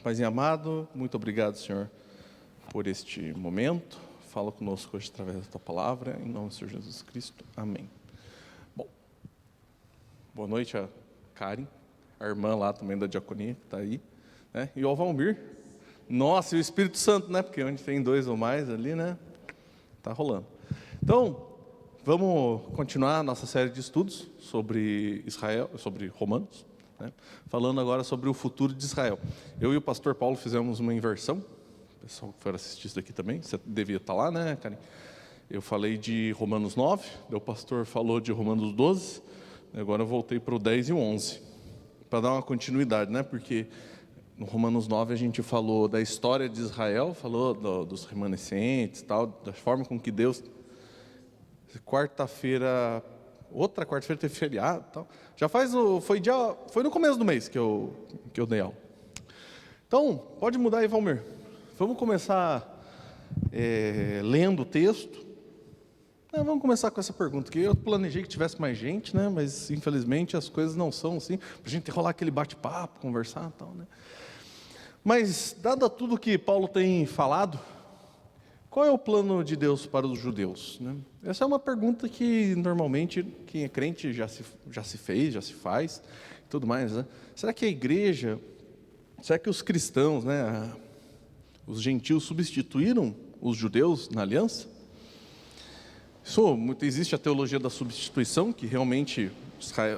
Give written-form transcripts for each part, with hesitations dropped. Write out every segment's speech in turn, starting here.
Paizinho amado, muito obrigado, Senhor, por este momento. Fala conosco hoje através da Tua Palavra, em nome do Senhor Jesus Cristo. Amém. Bom, boa noite a Karen, a irmã lá também da diaconia, que está aí, né? E o Valmir. Nossa, e o Espírito Santo, né? Porque onde tem dois ou mais ali, né? Tá rolando. Então, vamos continuar a nossa série de estudos sobre Israel, sobre Romanos, né? Falando agora sobre o futuro de Israel. Eu e o pastor Paulo fizemos uma inversão. O pessoal que for assistir isso daqui também, você devia estar lá, né, Karen? Eu falei de Romanos 9, o pastor falou de Romanos 12, agora eu voltei para o 10 e o 11, para dar uma continuidade, né? Porque no Romanos 9 a gente falou da história de Israel, falou dos remanescentes, tal, da forma com que Deus... Outra quarta-feira teve feriado, tal. Já foi no começo do mês que eu dei aula. Então, pode mudar aí, Valmir. Vamos começar lendo o texto. Vamos começar com essa pergunta, que eu planejei que tivesse mais gente, né? Mas infelizmente as coisas não são assim, para a gente rolar aquele bate-papo, conversar e tal, né? Mas, dado tudo que Paulo tem falado, qual é o plano de Deus para os judeus, né? Essa é uma pergunta que normalmente quem é crente já se fez, já se faz, e tudo mais, né? Será que a igreja, será que os cristãos, né, os gentios substituíram os judeus na aliança? Existe a teologia da substituição, que realmente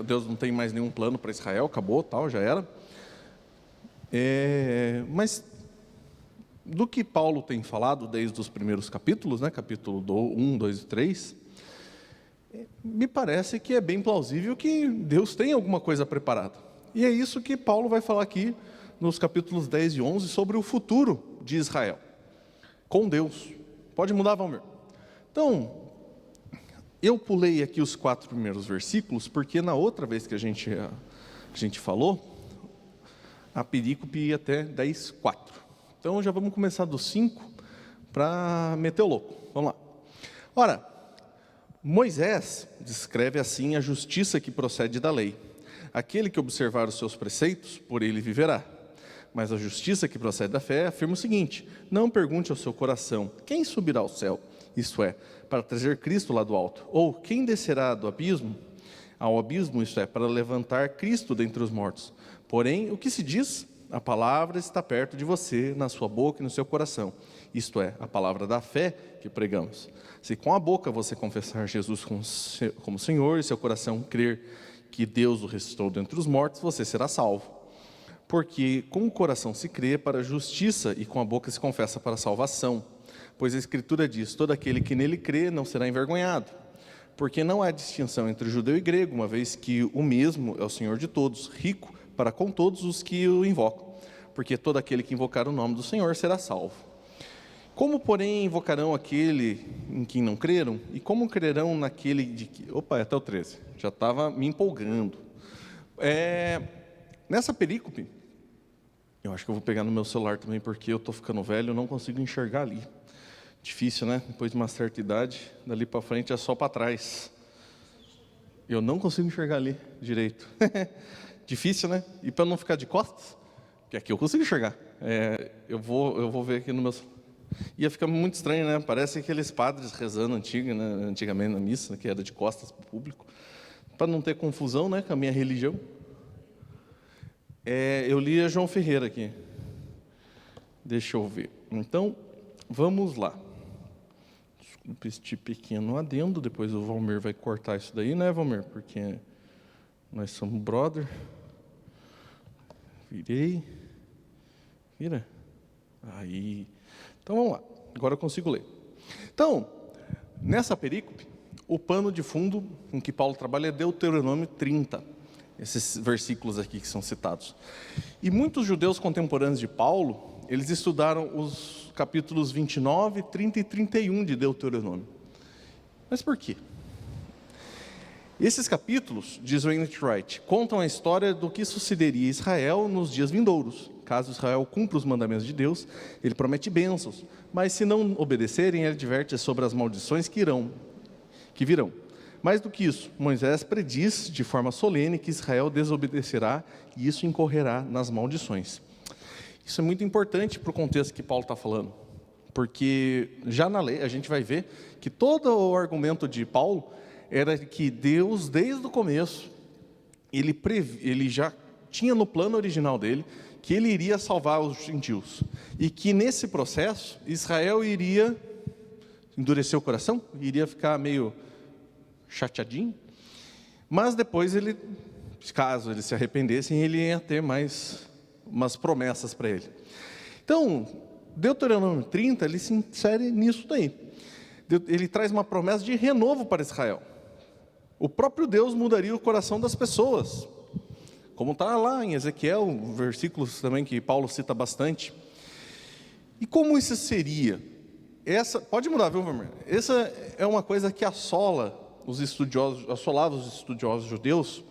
Deus não tem mais nenhum plano para Israel, acabou, tal, já era. Mas do que Paulo tem falado desde os primeiros capítulos, né, capítulo 1, 2 e 3, me parece que é bem plausível que Deus tem alguma coisa preparada. E é isso que Paulo vai falar aqui nos capítulos 10 e 11 sobre o futuro de Israel, com Deus. Pode mudar, Valmir? Então, eu pulei aqui os 4 primeiros versículos, porque na outra vez que a gente falou, a perícope ia até 10, 4. Então, já vamos começar do 5 para meter o louco. Vamos lá. Ora, Moisés descreve assim a justiça que procede da lei. Aquele que observar os seus preceitos, por ele viverá. Mas a justiça que procede da fé afirma o seguinte: não pergunte ao seu coração, quem subirá ao céu? Isto é, para trazer Cristo lá do alto. Ou quem descerá do abismo? Ao abismo, isto é, para levantar Cristo dentre os mortos. Porém, o que se diz? A palavra está perto de você, na sua boca e no seu coração. Isto é, a palavra da fé que pregamos. Se com a boca você confessar Jesus como Senhor e seu coração crer que Deus o ressuscitou dentre os mortos, você será salvo. Porque com o coração se crê para a justiça e com a boca se confessa para a salvação. Pois a Escritura diz, todo aquele que nele crê não será envergonhado. Porque não há distinção entre judeu e grego, uma vez que o mesmo é o Senhor de todos, rico para com todos os que o invocam, porque todo aquele que invocar o nome do Senhor será salvo. Como, porém, invocarão aquele em quem não creram? E como crerão naquele de que... até o 13, já estava me empolgando. Nessa perícope, eu acho que eu vou pegar no meu celular também, porque eu estou ficando velho, eu não consigo enxergar ali. Difícil, né? Depois de uma certa idade, dali para frente é só para trás. Eu não consigo enxergar ali direito. Difícil, né? E para não ficar de costas, que aqui eu consigo enxergar. Eu vou ver aqui no meu... Ia ficar muito estranho, né? Parece aqueles padres rezando antigamente na missa, que era de costas para o público. Para não ter confusão, né, com a minha religião. Eu li a João Ferreira aqui. Deixa eu ver. Então, vamos lá. Desculpa este pequeno adendo, depois o Valmir vai cortar isso daí, né, Valmir? Porque nós somos brother. Vira. Aí. Então vamos lá. Agora eu consigo ler. Então, nessa perícope, o pano de fundo com que Paulo trabalha é Deuteronômio 30. Esses versículos aqui que são citados. E muitos judeus contemporâneos de Paulo, eles estudaram os capítulos 29, 30 e 31 de Deuteronômio. Mas por quê? Esses capítulos, diz o N.T. Wright, contam a história do que sucederia a Israel nos dias vindouros. Caso Israel cumpra os mandamentos de Deus, ele promete bênçãos, mas se não obedecerem, ele adverte sobre as maldições que virão. Mais do que isso, Moisés prediz de forma solene que Israel desobedecerá e isso incorrerá nas maldições. Isso é muito importante para o contexto que Paulo está falando, porque já na lei a gente vai ver que todo o argumento de Paulo era que Deus, desde o começo, ele já tinha no plano original dele que ele iria salvar os gentios, e que nesse processo Israel iria endurecer o coração, iria ficar meio chateadinho, mas depois ele, caso eles se arrependessem, ele ia ter mais umas promessas para ele. Então, Deuteronômio 30, ele se insere nisso daí. Ele traz uma promessa de renovo para Israel. O próprio Deus mudaria o coração das pessoas, como está lá em Ezequiel, versículos também que Paulo cita bastante. E como isso seria? Pode mudar, viu, Vermelho? Essa é uma coisa que assolava os estudiosos judeus,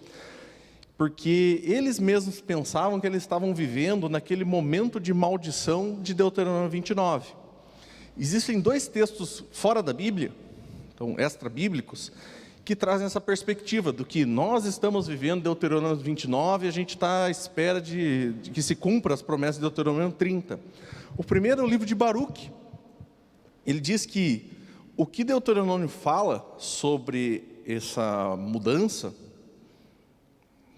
porque eles mesmos pensavam que eles estavam vivendo naquele momento de maldição de Deuteronômio 29. Existem 2 textos fora da Bíblia, então extra-bíblicos, que trazem essa perspectiva do que nós estamos vivendo Deuteronômio 29 e a gente está à espera de que se cumpra as promessas de Deuteronômio 30. O primeiro é o livro de Baruque. Ele diz que o que Deuteronômio fala sobre essa mudança,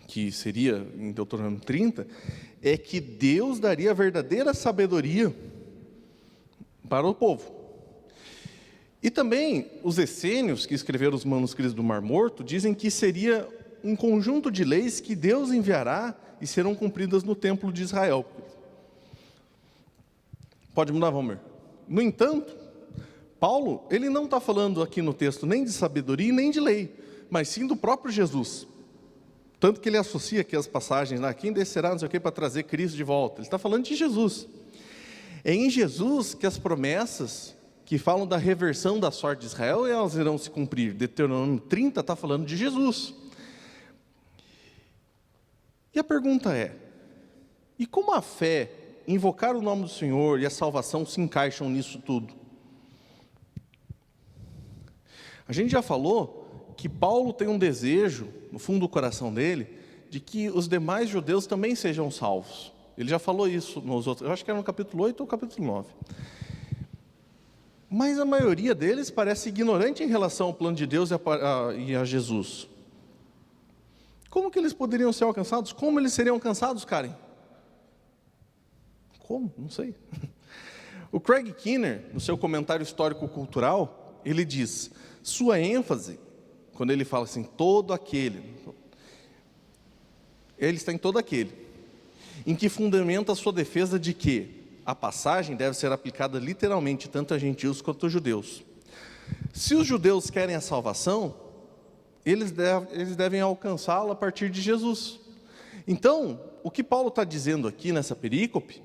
que seria em Deuteronômio 30, é que Deus daria a verdadeira sabedoria para o povo. E também os essênios, que escreveram os manuscritos do Mar Morto, dizem que seria um conjunto de leis que Deus enviará e serão cumpridas no templo de Israel. Pode mudar, Valmer. No entanto, Paulo, ele não está falando aqui no texto nem de sabedoria nem de lei, mas sim do próprio Jesus. Tanto que ele associa aqui as passagens, quem descerá, não sei o que, para trazer Cristo de volta. Ele está falando de Jesus. É em Jesus que as promessas que falam da reversão da sorte de Israel, elas irão se cumprir. Deuteronômio 30 está falando de Jesus. E a pergunta é, e como a fé, invocar o nome do Senhor e a salvação se encaixam nisso tudo? A gente já falou que Paulo tem um desejo, no fundo do coração dele, de que os demais judeus também sejam salvos. Ele já falou isso nos outros, eu acho que era no capítulo 8 ou capítulo 9. Mas a maioria deles parece ignorante em relação ao plano de Deus e a Jesus. Como que eles poderiam ser alcançados? Como eles seriam alcançados, Karen? Como? Não sei. O Craig Keener, no seu comentário histórico-cultural, ele diz, sua ênfase, quando ele fala assim, todo aquele, ele está em todo aquele, em que fundamenta a sua defesa de que a passagem deve ser aplicada literalmente tanto a gentios quanto a judeus. Se os judeus querem a salvação, eles devem alcançá-la a partir de Jesus. Então, o que Paulo está dizendo aqui nessa perícope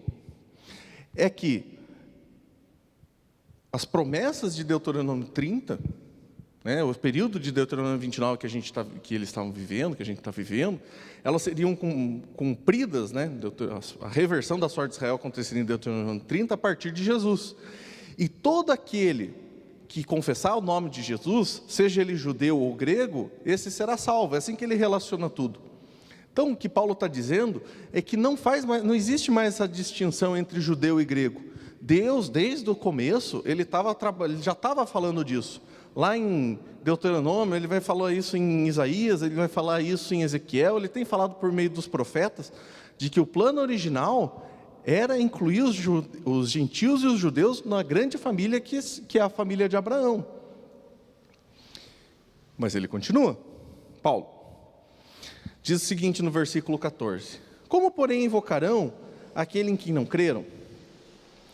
é que as promessas de Deuteronômio 30, o período de Deuteronômio 29 que eles estavam vivendo, que a gente está vivendo, elas seriam cumpridas, a reversão da sorte de Israel aconteceria em Deuteronômio 30 a partir de Jesus. E todo aquele que confessar o nome de Jesus, seja ele judeu ou grego, esse será salvo. É assim que ele relaciona tudo. Então, o que Paulo está dizendo é que não existe mais essa distinção entre judeu e grego. Deus, desde o começo, ele já estava falando disso. Lá em Deuteronômio, ele vai falar isso em Isaías, ele vai falar isso em Ezequiel, ele tem falado por meio dos profetas, de que o plano original era incluir os gentios e os judeus na grande família que é a família de Abraão. Mas ele continua, Paulo, diz o seguinte no versículo 14, como porém invocarão aquele em quem não creram?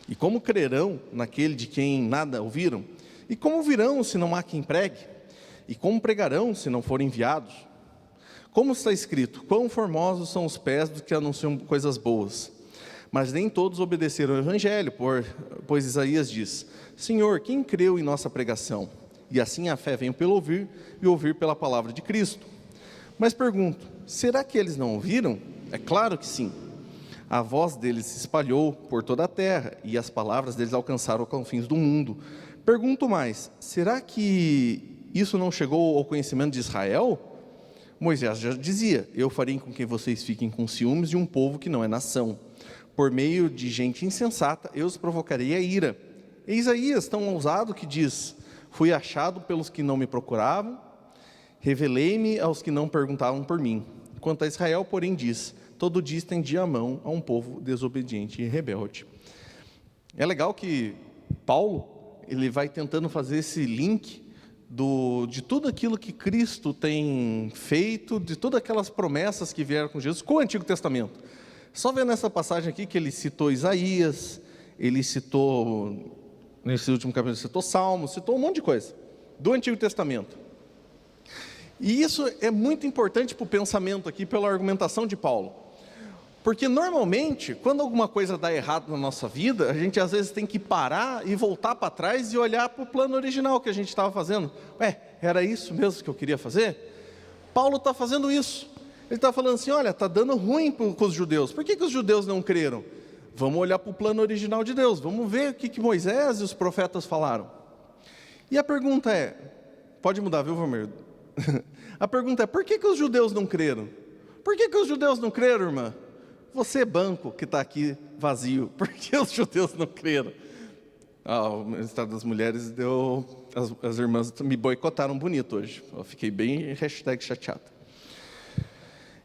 E como crerão naquele de quem nada ouviram? E como virão se não há quem pregue? E como pregarão se não forem enviados? Como está escrito, quão formosos são os pés dos que anunciam coisas boas. Mas nem todos obedeceram ao evangelho, pois Isaías diz, Senhor, quem creu em nossa pregação? E assim a fé vem pelo ouvir, e ouvir pela palavra de Cristo. Mas pergunto, será que eles não ouviram? É claro que sim. A voz deles se espalhou por toda a terra, e as palavras deles alcançaram os confins do mundo. Pergunto mais, será que isso não chegou ao conhecimento de Israel? Moisés já dizia, eu farei com que vocês fiquem com ciúmes de um povo que não é nação. por meio de gente insensata, eu os provocarei a ira. E Isaías, tão ousado, que diz: fui achado pelos que não me procuravam, revelei-me aos que não perguntavam por mim. Quanto a Israel, porém, diz: todo dia estendi a mão a um povo desobediente e rebelde. É legal que Paulo, ele vai tentando fazer esse link de tudo aquilo que Cristo tem feito, de todas aquelas promessas que vieram com Jesus, com o Antigo Testamento. Só vendo essa passagem aqui que ele citou Isaías, ele citou, nesse último capítulo, citou Salmos, citou um monte de coisa do Antigo Testamento. E isso é muito importante para o pensamento aqui, pela argumentação de Paulo. Porque normalmente, quando alguma coisa dá errado na nossa vida, a gente às vezes tem que parar e voltar para trás e olhar para o plano original que a gente estava fazendo. Era isso mesmo que eu queria fazer? Paulo está fazendo isso. Ele está falando assim, olha, está dando ruim com os judeus. Por que os judeus não creram? Vamos olhar para o plano original de Deus. Vamos ver o que Moisés e os profetas falaram. E a pergunta é, pode mudar, viu, Valmir? A pergunta é, por que os judeus não creram? Por que os judeus não creram, irmã? Você, banco, que está aqui vazio, por que os judeus não creram? O Ministério das Mulheres deu... As irmãs me boicotaram bonito hoje. Eu fiquei bem #chateado.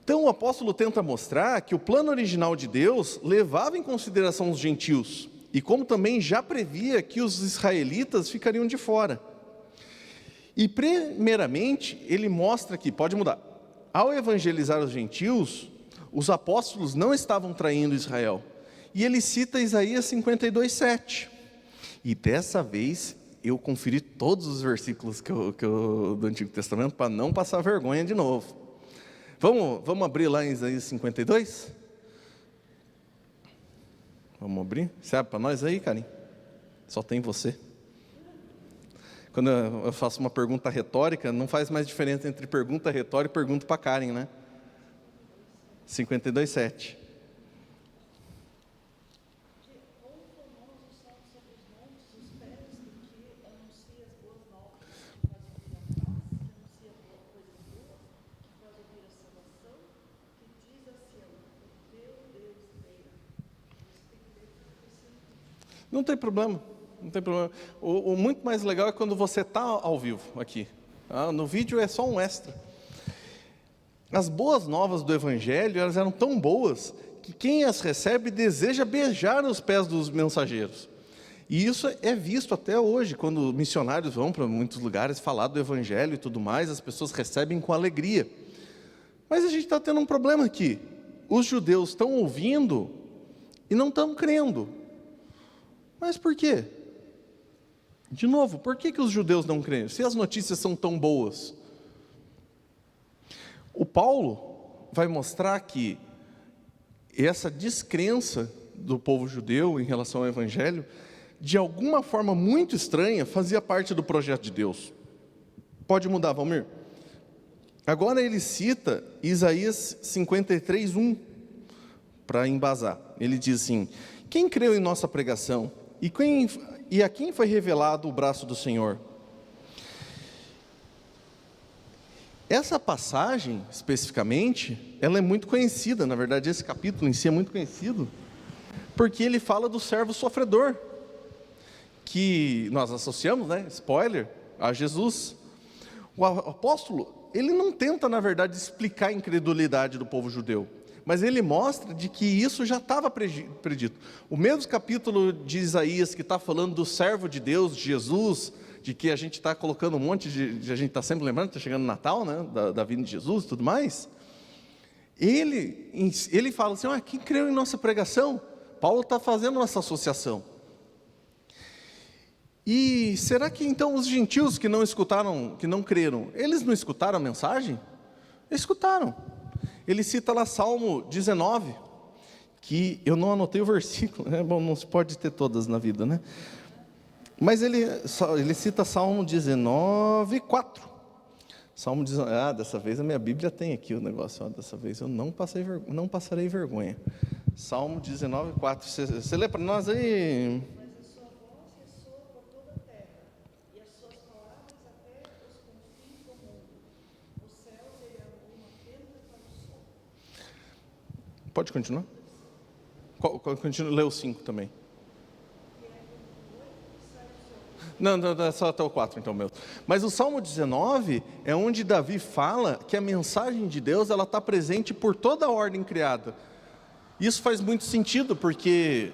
Então o apóstolo tenta mostrar que o plano original de Deus levava em consideração os gentios, e como também já previa que os israelitas ficariam de fora. E primeiramente, ele mostra que, pode mudar, ao evangelizar os gentios, os apóstolos não estavam traindo Israel. E ele cita Isaías 52:7. E dessa vez, eu conferi todos os versículos do Antigo Testamento, para não passar vergonha de novo. Vamos abrir lá em Isaías 52? Vamos abrir? Você abre para nós aí, Karim? Só tem você. Quando eu faço uma pergunta retórica, não faz mais diferença entre pergunta retórica e pergunta para Karen, né? 52:7. Não tem problema, não tem problema. O muito mais legal é quando você está ao vivo aqui. No vídeo é só um extra. As boas novas do Evangelho, elas eram tão boas, que quem as recebe deseja beijar os pés dos mensageiros. E isso é visto até hoje, quando missionários vão para muitos lugares falar do Evangelho e tudo mais, as pessoas recebem com alegria. Mas a gente está tendo um problema aqui. Os judeus estão ouvindo e não estão crendo. Mas por quê? De novo, por que os judeus não creem? Se as notícias são tão boas. O Paulo vai mostrar que essa descrença do povo judeu em relação ao Evangelho, de alguma forma muito estranha, fazia parte do projeto de Deus. Pode mudar, Valmir? Agora ele cita Isaías 53:1 para embasar. Ele diz assim: quem creu em nossa pregação? E a quem foi revelado o braço do Senhor? Essa passagem, especificamente, ela é muito conhecida. Na verdade, esse capítulo em si é muito conhecido, porque ele fala do servo sofredor, que nós associamos, spoiler, a Jesus. O apóstolo, ele não tenta, na verdade, explicar a incredulidade do povo judeu, mas ele mostra de que isso já estava predito. O mesmo capítulo de Isaías, que está falando do servo de Deus, de Jesus, de que a gente está colocando um monte de a gente está sempre lembrando, está chegando o Natal, né, da vinda de Jesus e tudo mais. Ele fala assim, quem creu em nossa pregação? Paulo está fazendo essa associação. E será que então os gentios que não escutaram, que não creram, eles não escutaram a mensagem? Escutaram. Ele cita lá Salmo 19, que eu não anotei o versículo, bom, não se pode ter todas na vida, né? Mas ele cita Salmo 19:4. Salmo 19, dessa vez a minha Bíblia tem aqui o negócio, dessa vez eu não passarei vergonha. Salmo 19:4. Você lê para nós aí? Pode continuar? Continua, lê o 5 também. Não, é só até o 4 então mesmo. Mas o Salmo 19 é onde Davi fala que a mensagem de Deus ela está presente por toda a ordem criada. Isso faz muito sentido, porque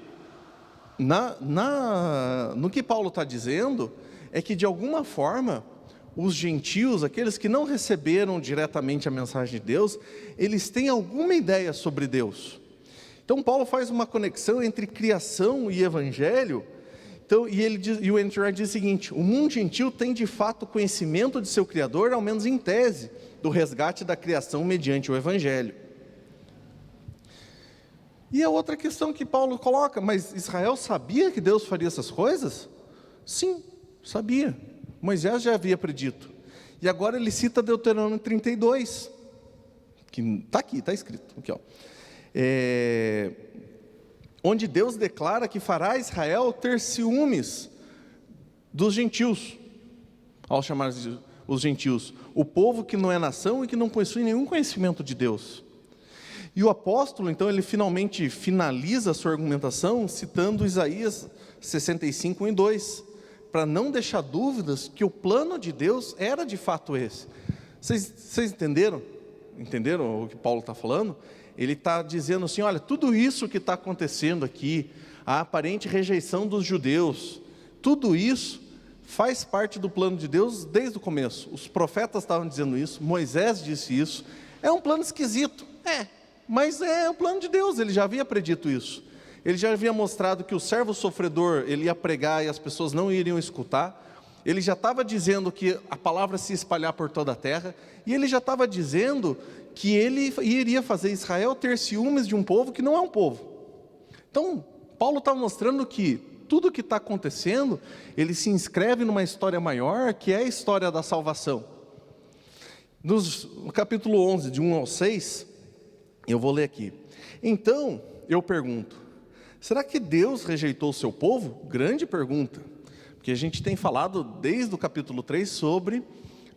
no que Paulo está dizendo, é que de alguma forma, os gentios, aqueles que não receberam diretamente a mensagem de Deus, eles têm alguma ideia sobre Deus. Então Paulo faz uma conexão entre criação e evangelho. Então, e o Andrew Wright diz o seguinte: o mundo gentil tem de fato conhecimento de seu Criador, ao menos em tese, do resgate da criação mediante o evangelho. E a outra questão que Paulo coloca: mas Israel sabia que Deus faria essas coisas? Sim, sabia. Moisés já havia predito. E agora ele cita Deuteronômio 32, que está aqui, está escrito aqui, ó. Onde Deus declara que fará Israel ter ciúmes dos gentios, ao chamar os gentios o povo que não é nação e que não possui nenhum conhecimento de Deus. E o apóstolo, então, ele finalmente finaliza a sua argumentação citando Isaías 65, 1 e 2, para não deixar dúvidas que o plano de Deus era de fato esse. Vocês entenderam? Entenderam o que Paulo está falando? Ele está dizendo assim: olha, tudo isso que está acontecendo aqui, a aparente rejeição dos judeus, tudo isso faz parte do plano de Deus desde o começo. Os profetas estavam dizendo isso, Moisés disse isso. É um plano esquisito, mas é o plano de Deus, ele já havia predito isso. Ele já havia mostrado que o servo sofredor, ele ia pregar e as pessoas não iriam escutar. Ele já estava dizendo que a palavra se espalhar por toda a terra, e ele já estava dizendo que ele iria fazer Israel ter ciúmes de um povo que não é um povo. Então, Paulo está mostrando que tudo o que está acontecendo, ele se inscreve numa história maior, que é a história da salvação. No capítulo 11, de 1 ao 6, eu vou ler aqui. Então, eu pergunto, será que Deus rejeitou o seu povo? Grande pergunta, porque a gente tem falado desde o capítulo 3 sobre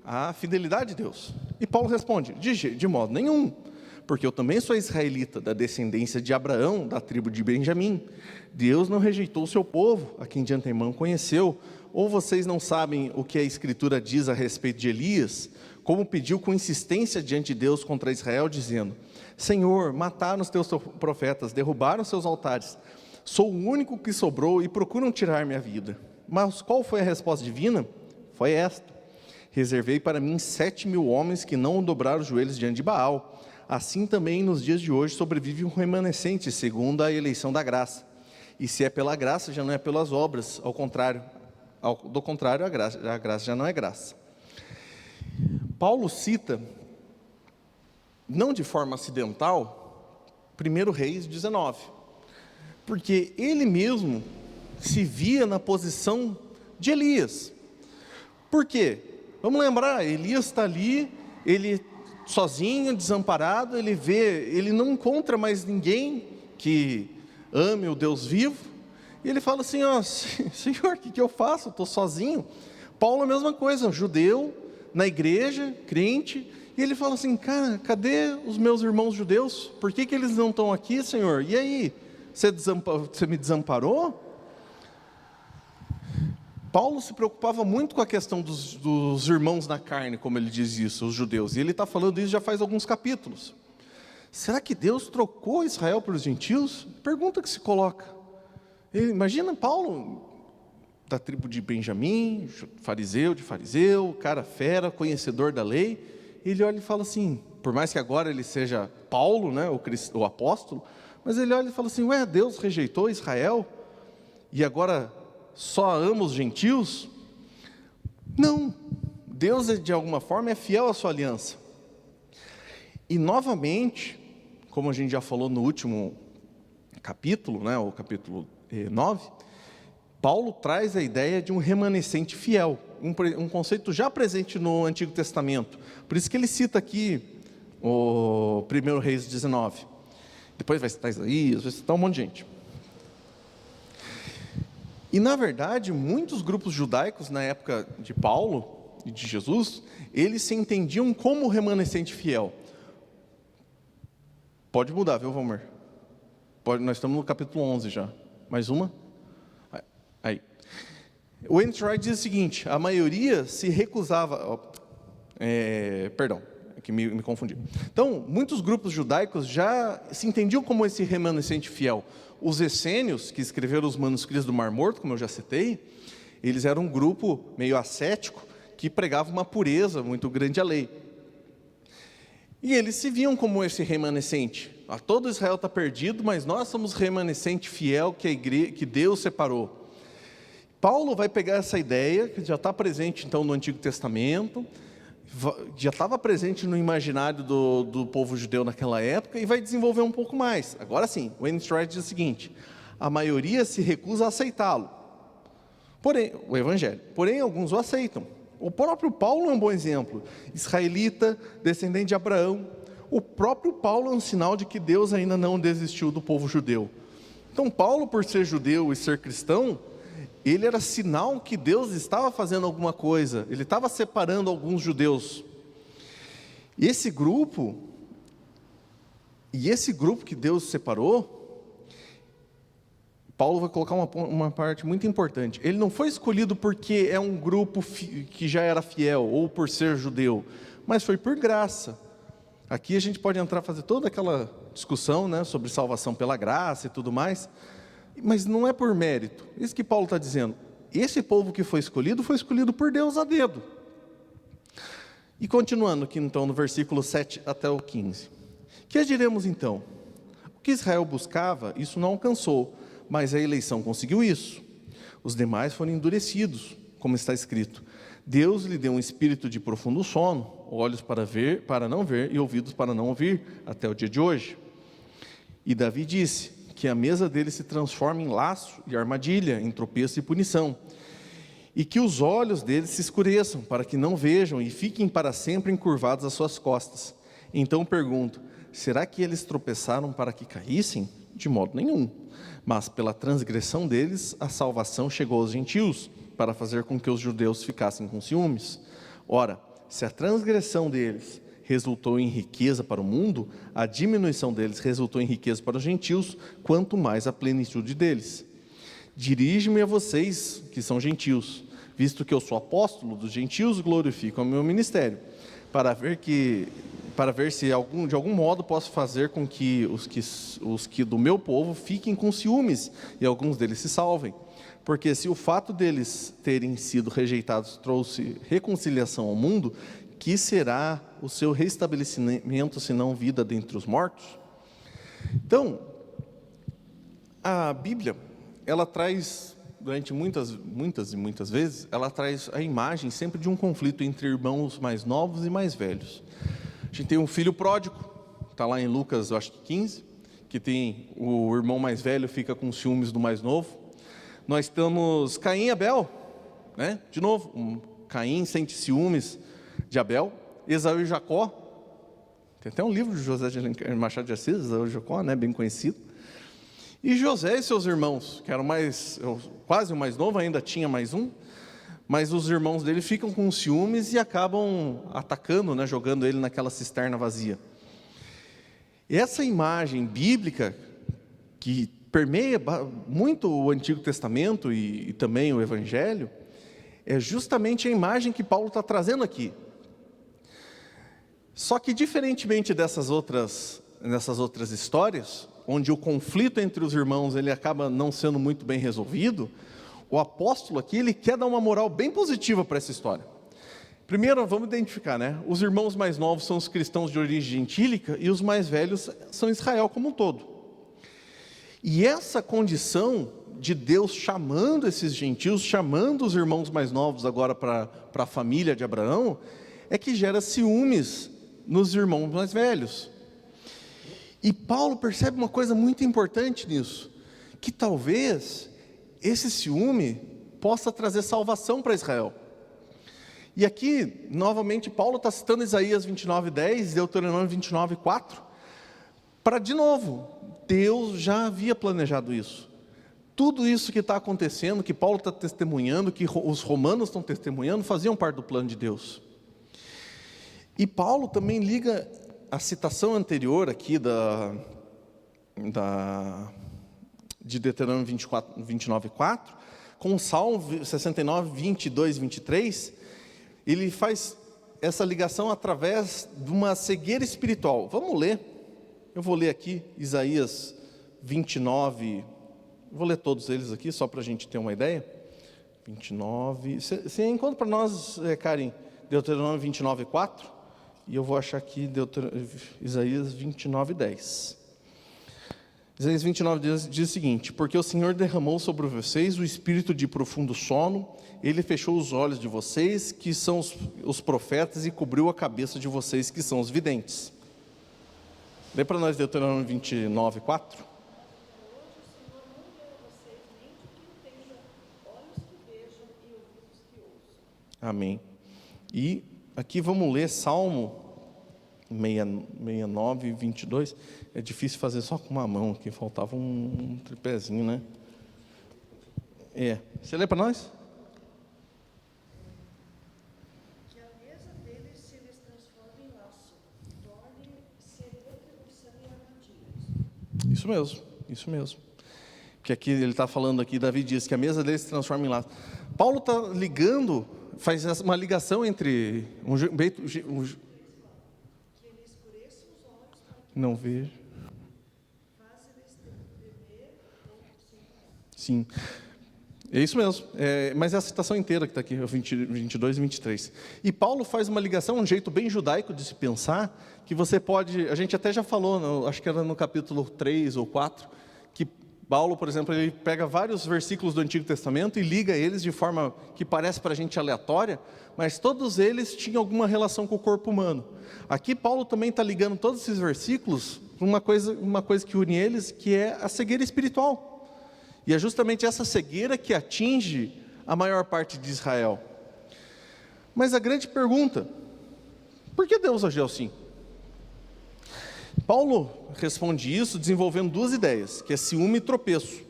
a fidelidade de Deus. E Paulo responde: de modo nenhum, porque eu também sou israelita, da descendência de Abraão, da tribo de Benjamim. Deus não rejeitou o seu povo, a quem de antemão conheceu. Ou vocês não sabem o que a Escritura diz a respeito de Elias, como pediu com insistência diante de Deus contra Israel, dizendo: Senhor, mataram os teus profetas, derrubaram os seus altares. Sou o único que sobrou e procuram tirar minha vida. Mas qual foi a resposta divina? Foi esta: reservei para mim 7.000 homens que não dobraram os joelhos diante de Baal. Assim também nos dias de hoje sobrevive um remanescente, segundo a eleição da graça. E se é pela graça, já não é pelas obras, do contrário, a graça já não é graça. Paulo cita, não de forma acidental, 1 Reis 19, porque ele mesmo se via na posição de Elias. Por quê? Vamos lembrar, Elias está ali, ele sozinho, desamparado, ele não encontra mais ninguém que ame o Deus vivo, e ele fala assim: Senhor, o que eu faço? Estou sozinho. Paulo a mesma coisa, judeu, na igreja, crente, e ele fala assim: cara, cadê os meus irmãos judeus? Por que eles não estão aqui, Senhor? E aí, você me desamparou? Paulo se preocupava muito com a questão dos irmãos na carne, como ele diz isso, os judeus. E ele está falando isso já faz alguns capítulos. Será que Deus trocou Israel pelos gentios? Pergunta que se coloca. Imagina Paulo, da tribo de Benjamim, fariseu, cara fera, conhecedor da lei. Ele olha e fala assim, por mais que agora ele seja Paulo, né, o apóstolo, mas ele olha e fala assim: Deus rejeitou Israel e agora só ama os gentios? Não, Deus de alguma forma é fiel à sua aliança. E novamente, como a gente já falou no último capítulo, né, o capítulo 9, Paulo traz a ideia de um remanescente fiel, um conceito já presente no Antigo Testamento. Por isso que ele cita aqui o 1 Reis 19. Depois vai citar Isaías, vai citar um monte de gente. E na verdade, muitos grupos judaicos na época de Paulo e de Jesus, eles se entendiam como remanescente fiel. Pode mudar, viu, Valmir? Nós estamos no capítulo 11 já. Mais uma? Aí. O Enright diz o seguinte: a maioria se recusava... perdão, é que me confundi. Então, muitos grupos judaicos já se entendiam como esse remanescente fiel. Os essênios, que escreveram os manuscritos do Mar Morto, como eu já citei, eles eram um grupo meio ascético, que pregava uma pureza muito grande à lei. E eles se viam como esse remanescente. Todo Israel está perdido, mas nós somos remanescente fiel que Deus separou. Paulo vai pegar essa ideia, que já está presente então no Antigo Testamento, já estava presente no imaginário do povo judeu naquela época, e vai desenvolver um pouco mais. Agora sim, o Enright diz o seguinte: a maioria se recusa a aceitá-lo, porém, o Evangelho, porém alguns o aceitam. O próprio Paulo é um bom exemplo, israelita, descendente de Abraão. O próprio Paulo é um sinal de que Deus ainda não desistiu do povo judeu. Então Paulo, por ser judeu e ser cristão, ele era sinal que Deus estava fazendo alguma coisa, ele estava separando alguns judeus. E esse grupo que Deus separou, Paulo vai colocar uma parte muito importante. Ele não foi escolhido porque é um grupo que já era fiel, ou por ser judeu, mas foi por graça. Aqui a gente pode entrar, fazer toda aquela discussão, né, sobre salvação pela graça e tudo mais, mas não é por mérito. Isso que Paulo está dizendo. Esse povo que foi escolhido por Deus a dedo. E continuando aqui então no versículo 7 até o 15. Que diremos então? O que Israel buscava, isso não alcançou, mas a eleição conseguiu isso. Os demais foram endurecidos, como está escrito: Deus lhe deu um espírito de profundo sono, olhos para ver, para não ver, e ouvidos para não ouvir, até o dia de hoje. E Davi disse que a mesa dele se transforma em laço e armadilha, em tropeço e punição, e que os olhos deles se escureçam, para que não vejam e fiquem para sempre encurvados às suas costas. Então pergunto: será que eles tropeçaram para que caíssem? De modo nenhum. Mas pela transgressão deles, a salvação chegou aos gentios, para fazer com que os judeus ficassem com ciúmes. Ora, se a transgressão deles resultou em riqueza para o mundo, a diminuição deles resultou em riqueza para os gentios, quanto mais a plenitude deles. Dirijo-me a vocês, que são gentios, visto que eu sou apóstolo dos gentios, glorifico o meu ministério, para ver se de algum modo posso fazer com que os que do meu povo fiquem com ciúmes, e alguns deles se salvem. Porque se o fato deles terem sido rejeitados trouxe reconciliação ao mundo, que será o seu restabelecimento, senão vida dentre os mortos? Então, a Bíblia, ela traz, durante muitas e muitas vezes, ela traz a imagem sempre de um conflito entre irmãos mais novos e mais velhos. A gente tem um filho pródigo, está lá em Lucas, eu acho que 15, que tem o irmão mais velho fica com ciúmes do mais novo. Nós temos Caim e Abel, né? De novo, Caim sente ciúmes de Abel. Esaú e Jacó, tem até um livro de José de Machado de Assis, Esaú e Jacó, né? Bem conhecido. E José e seus irmãos, que eram quase o mais novo, ainda tinha mais um, mas os irmãos dele ficam com ciúmes e acabam atacando, né? Jogando ele naquela cisterna vazia. Essa imagem bíblica, que permeia muito o Antigo Testamento e também o Evangelho, é justamente a imagem que Paulo está trazendo aqui. Só que, diferentemente dessas outras histórias, onde o conflito entre os irmãos ele acaba não sendo muito bem resolvido, o apóstolo aqui ele quer dar uma moral bem positiva para essa história. Primeiro, vamos identificar, né? Os irmãos mais novos são os cristãos de origem gentílica e os mais velhos são Israel como um todo. E essa condição de Deus chamando esses gentios, chamando os irmãos mais novos agora para a família de Abraão, é que gera ciúmes nos irmãos mais velhos. E Paulo percebe uma coisa muito importante nisso, que talvez esse ciúme possa trazer salvação para Israel. E aqui, novamente, Paulo está citando Isaías 29:10, Deuteronômio 29:4, para, de novo, Deus já havia planejado isso. Tudo isso que está acontecendo, que Paulo está testemunhando, que os romanos estão testemunhando, faziam parte do plano de Deus. E Paulo também liga a citação anterior aqui de Deuteronômio 29:4, com o Salmo 69, 22 e 23, ele faz essa ligação através de uma cegueira espiritual. Vamos ler, eu vou ler aqui Isaías 29, vou ler todos eles aqui, só para a gente ter uma ideia. 29, você encontra para nós, Karen, Deuteronômio 29:4, e eu vou achar aqui Isaías 29:10. Isaías 29 diz o seguinte: porque o Senhor derramou sobre vocês o espírito de profundo sono, Ele fechou os olhos de vocês, que são os profetas, e cobriu a cabeça de vocês, que são os videntes. Lê para nós Deuteronômio 29:4. Amém. E aqui vamos ler Salmo 69, 22. É difícil fazer só com uma mão aqui, faltava um tripézinho, né? Você lê para nós? Que a mesa deles se lhes transforme em laço, torne-se retribuição e armadilhas. Isso mesmo. Que aqui ele está falando aqui, Davi diz que a mesa deles se transforma em laço. Paulo está ligando, faz uma ligação entre não vejo. Sim, é isso mesmo, mas é a citação inteira que está aqui, 22 e 23. E Paulo faz uma ligação, um jeito bem judaico de se pensar, que você pode, a gente até já falou, acho que era no capítulo 3 ou 4, que Paulo, por exemplo, ele pega vários versículos do Antigo Testamento e liga eles de forma que parece para a gente aleatória, mas todos eles tinham alguma relação com o corpo humano. Aqui Paulo também está ligando todos esses versículos para uma coisa que une eles, que é a cegueira espiritual. E é justamente essa cegueira que atinge a maior parte de Israel. Mas a grande pergunta: por que Deus agiu assim? Paulo responde isso desenvolvendo duas ideias, que é ciúme e tropeço.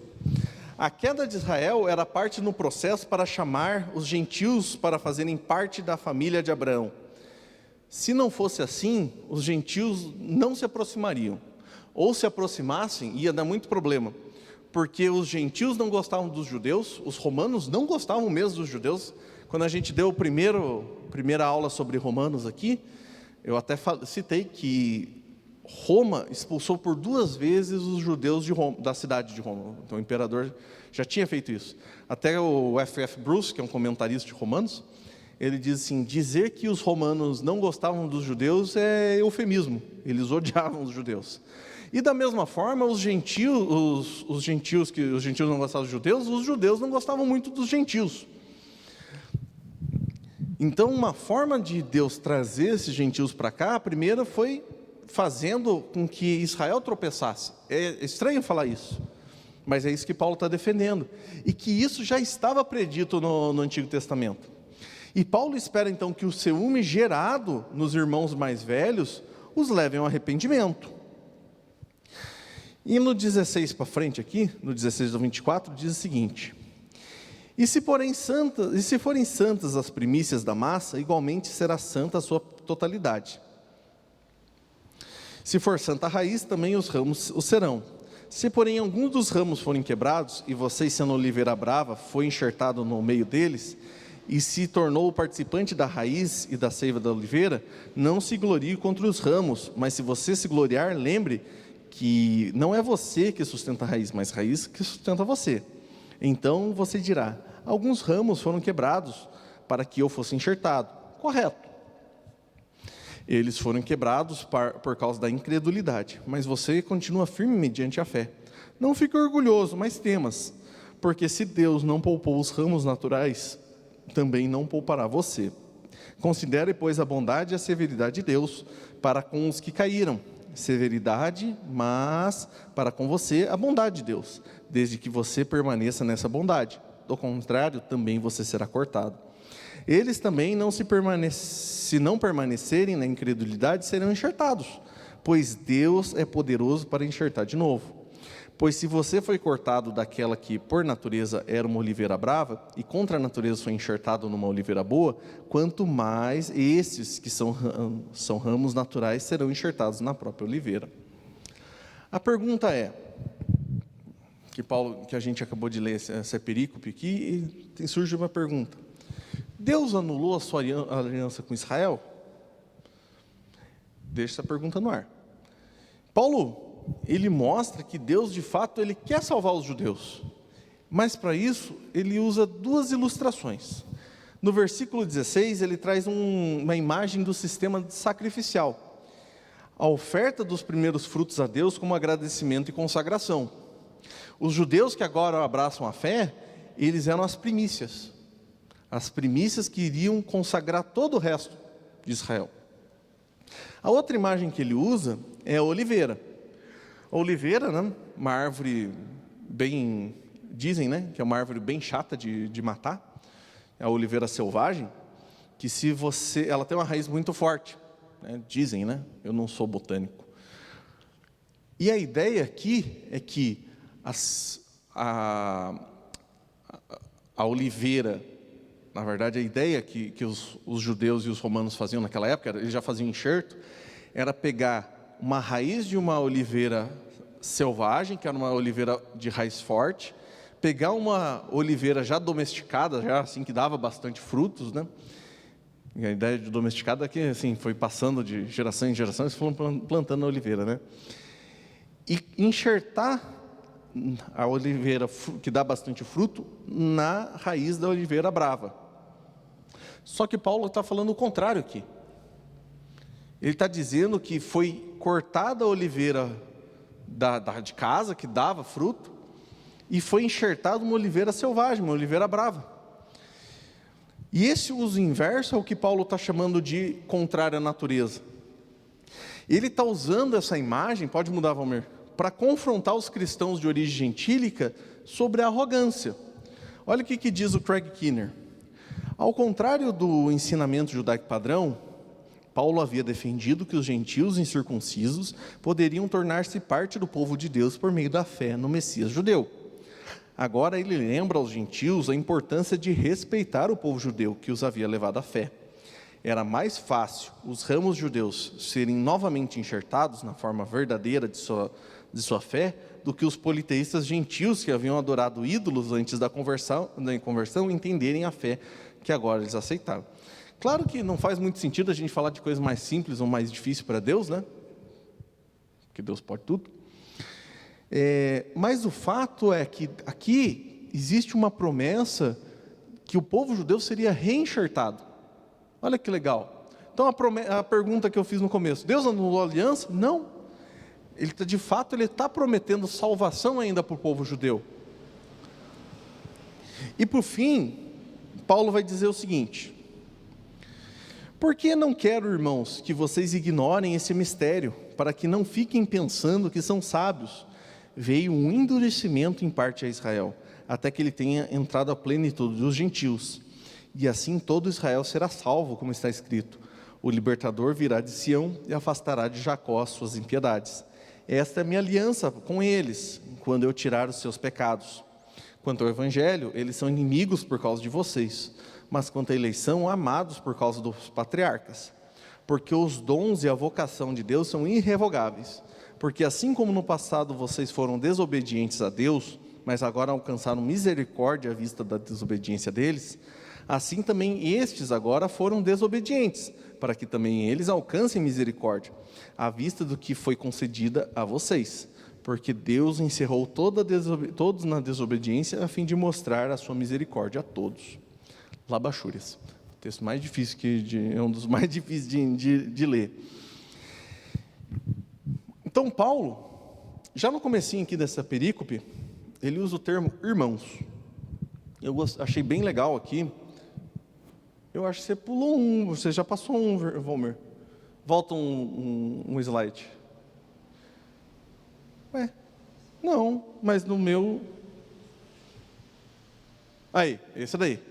A queda de Israel era parte no processo para chamar os gentios para fazerem parte da família de Abraão. Se não fosse assim, os gentios não se aproximariam. Ou se aproximassem, ia dar muito problema. Porque os gentios não gostavam dos judeus, os romanos não gostavam mesmo dos judeus. Quando a gente deu a primeira aula sobre Romanos aqui, eu até citei que Roma expulsou por 2 vezes os judeus da cidade de Roma. Então o imperador já tinha feito isso. Até o F.F. Bruce, que é um comentarista de Romanos, ele diz assim: dizer que os romanos não gostavam dos judeus é eufemismo, eles odiavam os judeus. E da mesma forma, os gentios não gostavam dos judeus, os judeus não gostavam muito dos gentios. Então, uma forma de Deus trazer esses gentios para cá, a primeira foi fazendo com que Israel tropeçasse. É estranho falar isso, mas é isso que Paulo está defendendo. E que isso já estava predito no Antigo Testamento. E Paulo espera então que o ciúme gerado nos irmãos mais velhos os leve ao arrependimento. E no 16 para frente aqui, no 16 ao 24, diz o seguinte: e se forem santas as primícias da massa, igualmente será santa a sua totalidade. Se for santa a raiz, também os ramos o serão. Se porém alguns dos ramos forem quebrados, e vocês, sendo oliveira brava, foi enxertado no meio deles, e se tornou participante da raiz e da seiva da oliveira, não se glorie contra os ramos, mas se você se gloriar, lembre que não é você que sustenta a raiz, mas a raiz que sustenta você. Então você dirá: alguns ramos foram quebrados para que eu fosse enxertado. Correto. Eles foram quebrados por causa da incredulidade, mas você continua firme mediante a fé. Não fique orgulhoso, mas temas, porque se Deus não poupou os ramos naturais, também não poupará você. Considere, pois, a bondade e a severidade de Deus para com os que caíram. Severidade, mas para com você a bondade de Deus, desde que você permaneça nessa bondade. Do contrário, também você será cortado. Eles também, se não permanecerem na incredulidade, serão enxertados, pois Deus é poderoso para enxertar de novo. Pois se você foi cortado daquela que, por natureza, era uma oliveira brava, e contra a natureza foi enxertado numa oliveira boa, quanto mais estes, que são ramos naturais, serão enxertados na própria oliveira. A pergunta é, que a gente acabou de ler essa perícope aqui, e surge uma pergunta: Deus anulou a sua aliança com Israel? Deixa essa pergunta no ar. Paulo, ele mostra que Deus, de fato, ele quer salvar os judeus, mas para isso, ele usa duas ilustrações. No versículo 16, ele traz uma imagem do sistema sacrificial, a oferta dos primeiros frutos a Deus como agradecimento e consagração. Os judeus que agora abraçam a fé, eles eram as primícias que iriam consagrar todo o resto de Israel. A outra imagem que ele usa é a oliveira. A oliveira, né, uma árvore bem, dizem, né, que é uma árvore bem chata de matar, é a oliveira selvagem, que ela tem uma raiz muito forte, né, dizem, né, eu não sou botânico. E a ideia aqui é que a oliveira, na verdade, a ideia que os judeus e os romanos faziam naquela época, eles já faziam enxerto, era pegar uma raiz de uma oliveira selvagem, que era uma oliveira de raiz forte, pegar uma oliveira já domesticada, já assim, que dava bastante frutos, né? E a ideia de domesticada é que, assim, foi passando de geração em geração, eles foram plantando a oliveira, né? E enxertar a oliveira que dá bastante fruto na raiz da oliveira brava. Só que Paulo está falando o contrário aqui. Ele está dizendo que foi cortada a oliveira de casa, que dava fruto, e foi enxertada uma oliveira selvagem, uma oliveira brava. E esse uso inverso é o que Paulo está chamando de contrária à natureza. Ele está usando essa imagem, pode mudar, Valmir, para confrontar os cristãos de origem gentílica sobre a arrogância. Olha o que diz o Craig Keener. Ao contrário do ensinamento judaico padrão, Paulo havia defendido que os gentios incircuncisos poderiam tornar-se parte do povo de Deus por meio da fé no Messias judeu. Agora ele lembra aos gentios a importância de respeitar o povo judeu que os havia levado à fé. Era mais fácil os ramos judeus serem novamente enxertados na forma verdadeira de sua fé do que os politeístas gentios que haviam adorado ídolos antes da conversão entenderem a fé que agora eles aceitaram. Claro que não faz muito sentido a gente falar de coisas mais simples ou mais difíceis para Deus, né? Porque Deus pode tudo. Mas o fato é que aqui existe uma promessa que o povo judeu seria reenxertado. Olha que legal. Então a pergunta que eu fiz no começo: Deus anulou a aliança? Não. De fato, ele está prometendo salvação ainda para o povo judeu. E por fim, Paulo vai dizer o seguinte: por que não quero, irmãos, que vocês ignorem esse mistério, para que não fiquem pensando que são sábios? Veio um endurecimento em parte a Israel, até que ele tenha entrado à plenitude dos gentios. E assim todo Israel será salvo, como está escrito: o libertador virá de Sião e afastará de Jacó as suas impiedades. Esta é a minha aliança com eles, quando eu tirar os seus pecados. Quanto ao evangelho, eles são inimigos por causa de vocês, mas quanto à eleição, amados por causa dos patriarcas. Porque os dons e a vocação de Deus são irrevogáveis. Porque assim como no passado vocês foram desobedientes a Deus, mas agora alcançaram misericórdia à vista da desobediência deles, assim também estes agora foram desobedientes, para que também eles alcancem misericórdia, à vista do que foi concedida a vocês. Porque Deus encerrou todos na desobediência, a fim de mostrar a sua misericórdia a todos. Labachúrias. O texto mais difícil, é um dos mais difíceis de ler. Então Paulo, já no comecinho aqui dessa perícope, ele usa o termo irmãos. Eu achei bem legal aqui. Eu acho que você pulou você já passou Valmir. Volta um slide. Não, mas no meu... Aí, esse daí.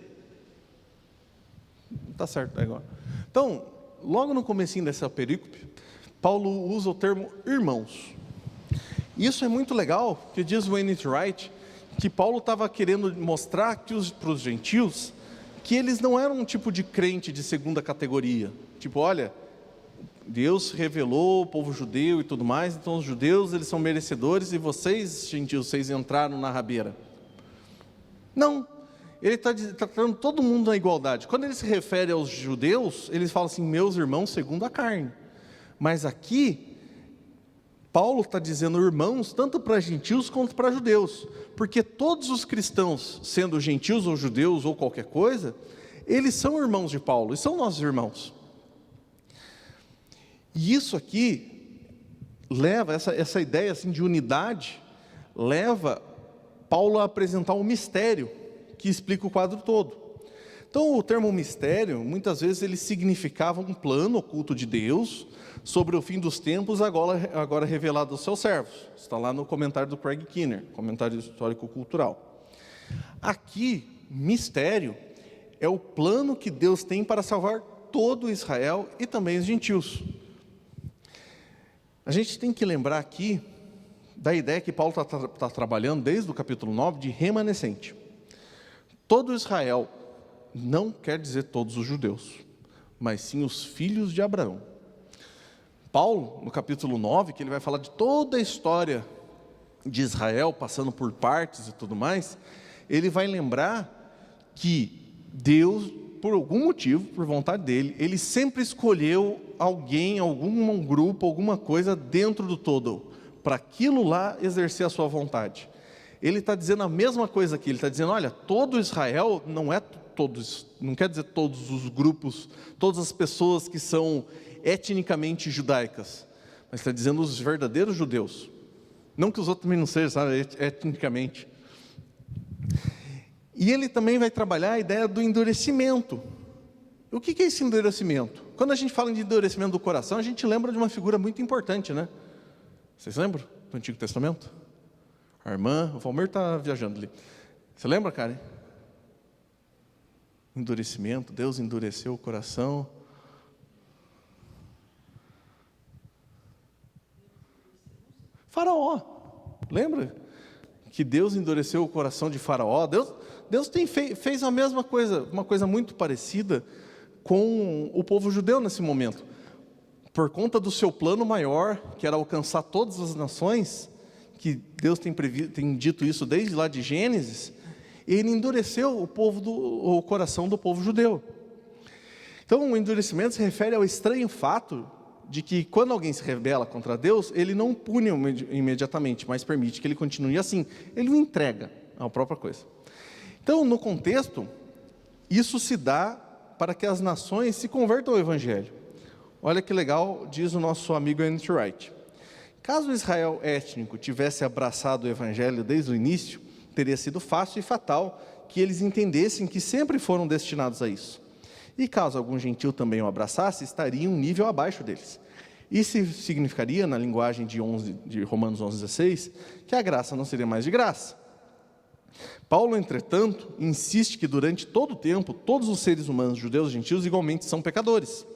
Tá certo, é igual. Então, logo no comecinho dessa perícope, Paulo usa o termo irmãos. Isso é muito legal, porque diz Wayne Wright que Paulo estava querendo mostrar para os gentios que eles não eram um tipo de crente de segunda categoria. Tipo, olha, Deus revelou o povo judeu e tudo mais, então os judeus eles são merecedores e vocês, gentios, vocês entraram na rabeira. Não, ele está tratando todo mundo na igualdade. Quando ele se refere aos judeus, ele fala assim, meus irmãos segundo a carne. Mas aqui, Paulo está dizendo irmãos tanto para gentios quanto para judeus. Porque todos os cristãos, sendo gentios ou judeus ou qualquer coisa, eles são irmãos de Paulo e são nossos irmãos. E isso aqui leva, essa ideia assim, de unidade, leva Paulo a apresentar um mistério que explica o quadro todo. Então o termo mistério, muitas vezes ele significava um plano oculto de Deus sobre o fim dos tempos, agora revelado aos seus servos. Está lá no comentário do Craig Keener, comentário histórico-cultural. Aqui, mistério é o plano que Deus tem para salvar todo Israel e também os gentios. A gente tem que lembrar aqui da ideia que Paulo está trabalhando desde o capítulo 9 de remanescente. Todo Israel não quer dizer todos os judeus, mas sim os filhos de Abraão. Paulo, no capítulo 9, que ele vai falar de toda a história de Israel, passando por partes e tudo mais, ele vai lembrar que Deus, por algum motivo, por vontade dele, ele sempre escolheu alguém, algum grupo, alguma coisa dentro do todo, para aquilo lá exercer a sua vontade. Ele está dizendo a mesma coisa aqui, ele está dizendo, olha, todo Israel não é todos, não quer dizer todos os grupos, todas as pessoas que são etnicamente judaicas, mas está dizendo os verdadeiros judeus. Não que os outros também não sejam, sabe, etnicamente. E ele também vai trabalhar a ideia do endurecimento. O que é esse endurecimento? Quando a gente fala de endurecimento do coração, a gente lembra de uma figura muito importante, né? Vocês lembram do Antigo Testamento? A irmã, o Valmir está viajando ali. Você lembra, Karen? Endurecimento, Deus endureceu o coração. Faraó, lembra? Que Deus endureceu o coração de Faraó. Deus fez a mesma coisa, uma coisa muito parecida com o povo judeu nesse momento. Por conta do seu plano maior, que era alcançar todas as nações, que Deus tem dito isso desde lá de Gênesis, ele endureceu o coração do povo judeu. Então o endurecimento se refere ao estranho fato de que quando alguém se rebela contra Deus, ele não pune imediatamente, mas permite que ele continue assim. Ele o entrega à própria coisa. Então, no contexto, isso se dá para que as nações se convertam ao Evangelho. Olha que legal, diz o nosso amigo N.T. Wright. Caso o Israel étnico tivesse abraçado o Evangelho desde o início, teria sido fácil e fatal que eles entendessem que sempre foram destinados a isso. E caso algum gentil também o abraçasse, estaria em um nível abaixo deles. Isso significaria, na linguagem de Romanos 11,16, que a graça não seria mais de graça. Paulo, entretanto, insiste que durante todo o tempo, todos os seres humanos, judeus e gentios, igualmente são pecadores.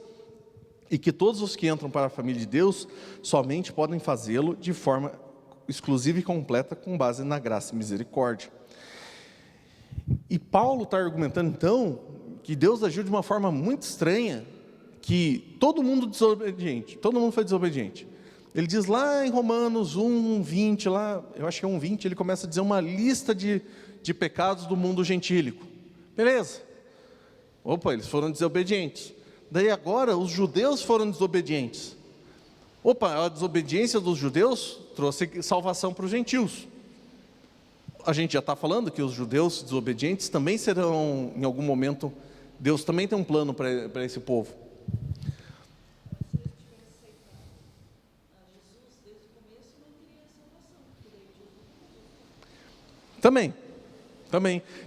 E que todos os que entram para a família de Deus, somente podem fazê-lo de forma exclusiva e completa, com base na graça e misericórdia. E Paulo está argumentando, então, que Deus agiu de uma forma muito estranha, que todo mundo foi desobediente. Ele diz lá em Romanos 1:20, lá, eu acho que é 1:20, ele começa a dizer uma lista de pecados do mundo gentílico. Beleza. Opa, eles foram desobedientes. Daí agora os judeus foram desobedientes. Opa, a desobediência dos judeus trouxe salvação para os gentios. A gente já está falando que os judeus desobedientes também serão, em algum momento, Deus também tem um plano para esse povo. Também.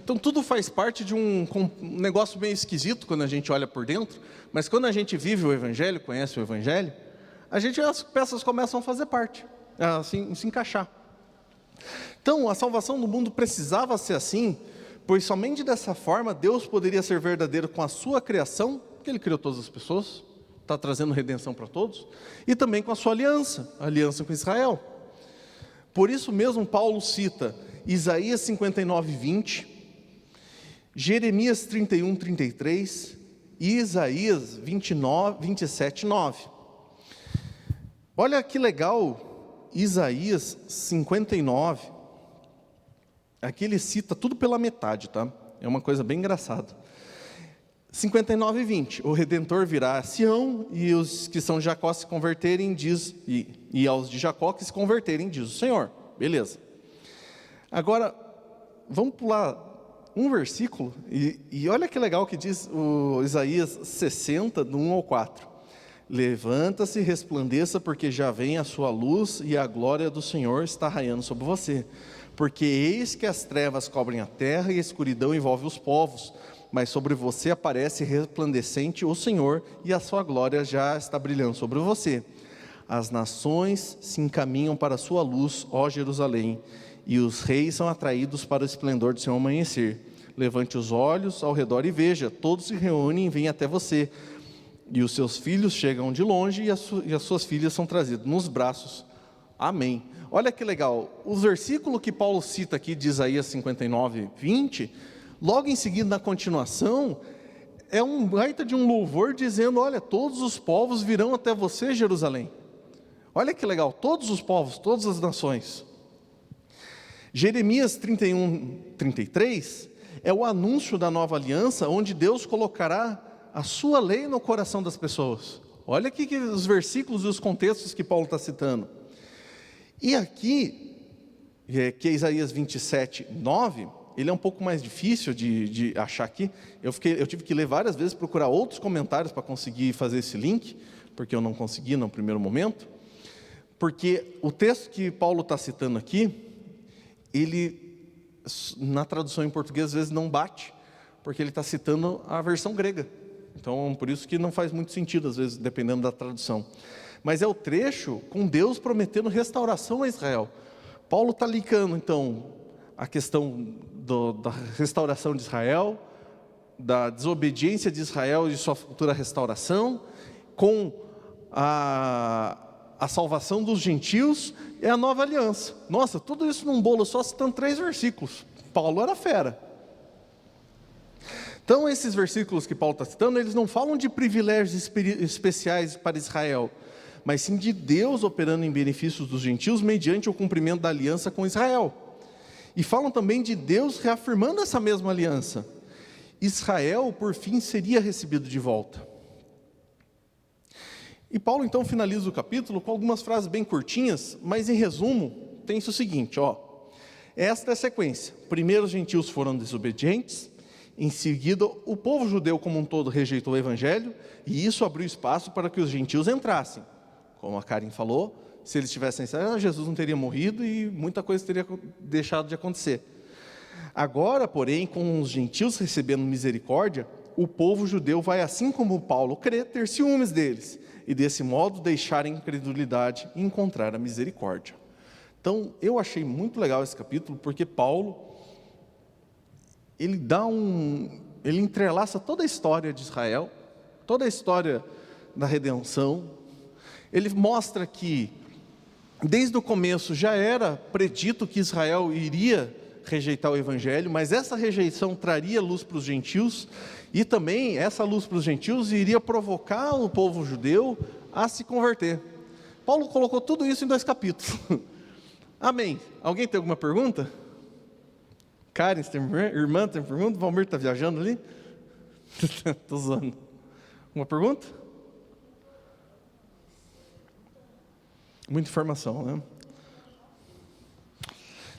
Então tudo faz parte de um negócio meio esquisito quando a gente olha por dentro, mas quando a gente vive o Evangelho, conhece o Evangelho, as peças começam a fazer parte, a se encaixar. Então a salvação do mundo precisava ser assim, pois somente dessa forma Deus poderia ser verdadeiro com a sua criação, porque Ele criou todas as pessoas, está trazendo redenção para todos, e também com a sua aliança, a aliança com Israel. Por isso mesmo Paulo cita Isaías 59:20, Jeremias 31:33 e Isaías 27:9. Olha que legal, Isaías 59, aqui ele cita tudo pela metade, tá? É uma coisa bem engraçada. 59 e 20, o Redentor virá a Sião, e os que são de Jacó se converterem, e aos de Jacó que se converterem, diz o Senhor. Beleza. Agora, vamos pular um versículo, e olha que legal que diz o Isaías 60, do 1 ao 4. Levanta-se e resplandeça, porque já vem a sua luz, e a glória do Senhor está raiando sobre você. Porque eis que as trevas cobrem a terra, e a escuridão envolve os povos, mas sobre você aparece resplandecente o Senhor, e a sua glória já está brilhando sobre você. As nações se encaminham para a sua luz, ó Jerusalém, e os reis são atraídos para o esplendor do seu amanhecer. Levante os olhos ao redor e veja, todos se reúnem e vêm até você, e os seus filhos chegam de longe, e as suas filhas são trazidas nos braços. Amém. Olha que legal, o versículo que Paulo cita aqui de Isaías 59, 20, logo em seguida, na continuação, é um baita de um louvor dizendo, olha, todos os povos virão até você, Jerusalém. Olha que legal, todos os povos, todas as nações. Jeremias 31, 33, é o anúncio da nova aliança, onde Deus colocará a sua lei no coração das pessoas. Olha aqui os versículos e os contextos que Paulo está citando. E aqui, que é Isaías 27, 9, ele é um pouco mais difícil de achar aqui. Eu tive que ler várias vezes, procurar outros comentários para conseguir fazer esse link, porque eu não consegui no primeiro momento. Porque o texto que Paulo está citando aqui, ele, na tradução em português, às vezes não bate, porque ele está citando a versão grega. Então, por isso que não faz muito sentido, às vezes, dependendo da tradução. Mas é o trecho com Deus prometendo restauração a Israel. Paulo está linkando, então, a questão da restauração de Israel, da desobediência de Israel e de sua futura restauração, com a salvação dos gentios e a nova aliança. Nossa, tudo isso num bolo só, citando 3 versículos. Paulo era fera. Então, esses versículos que Paulo está citando, eles não falam de privilégios especiais para Israel, mas sim de Deus operando em benefícios dos gentios mediante o cumprimento da aliança com Israel. E falam também de Deus reafirmando essa mesma aliança. Israel, por fim, seria recebido de volta. E Paulo, então, finaliza o capítulo com algumas frases bem curtinhas, mas, em resumo, tem isso o seguinte, ó. Esta é a sequência. Primeiro, os gentios foram desobedientes. Em seguida, o povo judeu como um todo rejeitou o evangelho, e isso abriu espaço para que os gentios entrassem. Como a Karen falou, se eles tivessem saído, Jesus não teria morrido e muita coisa teria deixado de acontecer. Agora, porém, com os gentios recebendo misericórdia, o povo judeu vai, assim como Paulo crê, ter ciúmes deles, e desse modo deixar a incredulidade e encontrar a misericórdia. Então, eu achei muito legal esse capítulo, porque Paulo, ele entrelaça toda a história de Israel, toda a história da redenção. Ele mostra que, desde o começo, já era predito que Israel iria rejeitar o evangelho, mas essa rejeição traria luz para os gentios, e também essa luz para os gentios iria provocar o povo judeu a se converter. Paulo colocou tudo isso em 2 capítulos. Amém. Alguém tem alguma pergunta? Karen, você tem irmã, tem pergunta? Valmir está viajando ali? Estou zoando. Uma pergunta? Muita informação, né?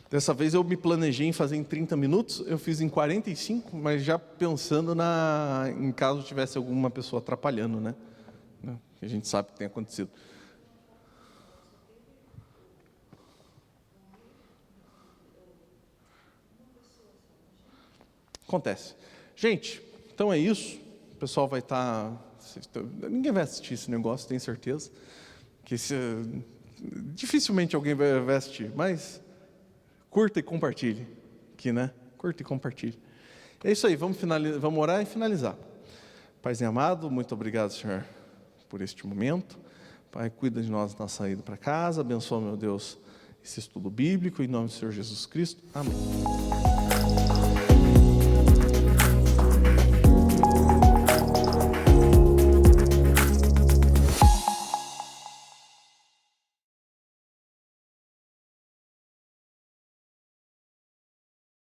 Dessa vez eu me planejei em fazer em 30 minutos, eu fiz em 45, mas já pensando em caso tivesse alguma pessoa atrapalhando, né? Que a gente sabe que tem acontecido. Acontece. Gente, então é isso. O pessoal vai estar... Ninguém vai assistir esse negócio, tenho certeza. Dificilmente alguém vai assistir, mas curta e compartilhe. Aqui, né? Curta e compartilhe. É isso aí, vamos orar e finalizar. Paizinho amado, muito obrigado, Senhor, por este momento. Pai, cuida de nós na saída para casa. Abençoa, meu Deus, esse estudo bíblico. Em nome do Senhor Jesus Cristo. Amém.